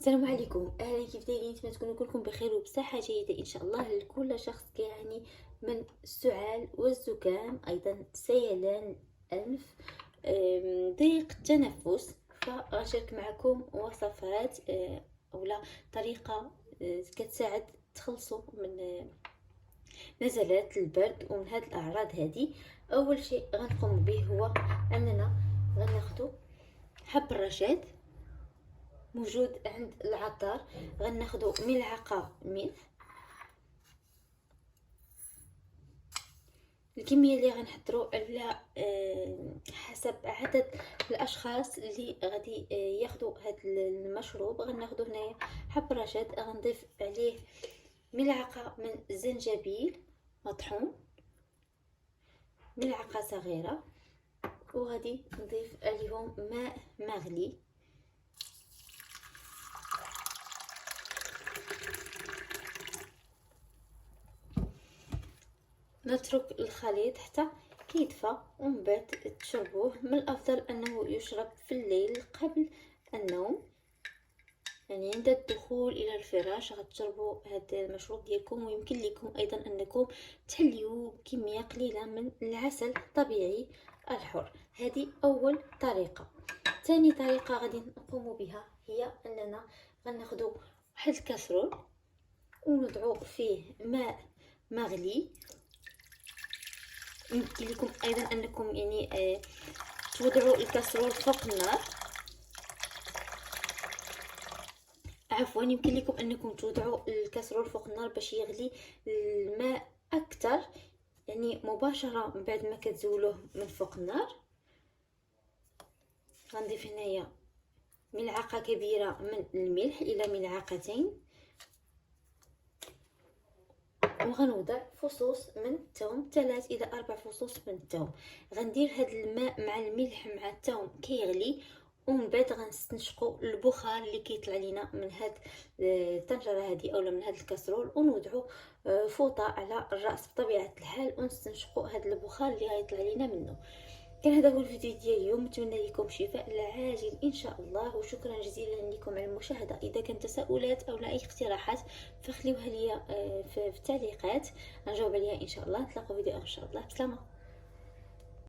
السلام عليكم، اهلا. كيف دايرين؟ نتمنى تكونوا كلكم بخير وبصحه جيده ان شاء الله. لكل شخص كيعاني من السعال والزكام، ايضا سيلان الانف، ضيق التنفس، فغنشارك معكم وصفات اولا طريقه كتساعد تخلصوا من نزلات البرد ومن هاد الاعراض هذه. اول شيء غنقوم به هو اننا غناخذ حب الرشاد موجود عند العطار. غناخدو ملعقه ملح. الكميه اللي غنحضروا على حسب عدد الاشخاص اللي غادي ياخذوا هذا المشروب. غناخدو هنايا حب رشاد، غنضيف عليه ملعقه من الزنجبيل مطحون، ملعقه صغيره، وغادي نضيف عليهم ماء مغلي. نترك الخليط حتى كيدفى ومن بعد تشربوه. من الافضل انه يشرب في الليل قبل النوم، يعني عند الدخول الى الفراش غتشربوا هذا المشروب ديالكم. ويمكن لكم ايضا انكم تحليوه بكميه قليله من العسل الطبيعي الحر. هذه اول طريقه. ثاني طريقه غادي نقوم بها هي اننا غناخذوا واحد الكاسرول ونضعوا فيه ماء مغلي. يمكن لكم ايضا انكم يعني توضعوا الكاسرول فوق النار. عفوا، يمكن لكم انكم توضعوا الكاسرول فوق النار باش يغلي الماء اكثر، يعني مباشره من بعد ما كتزولوه من فوق النار. غنضيف هنايا ملعقه كبيره من الملح الى ملعقتين، وغنوضع فصوص من الثوم، 3 إلى 4 فصوص من الثوم. غندير هذا الماء مع الملح مع الثوم كيغلي، ومن بعد غنستنشقوا البخار اللي كيطلع لينا من هاد الطنجره هذه اولا من هاد الكاسرول، ونوضعوا فوطه على الراس بطبيعه الحال ونستنشقوا هاد البخار اللي غيطلع لينا منه. كان هذا هو الفيديو ديال اليوم. نتمنى لكم شفاء العاجل ان شاء الله، وشكرا جزيلا لكم على المشاهده. اذا كانت تساؤلات او اي اقتراحات فخليوها لي في التعليقات، نجاوب عليها ان شاء الله. نتلاقوا فيديو ان شاء الله. بسلامه.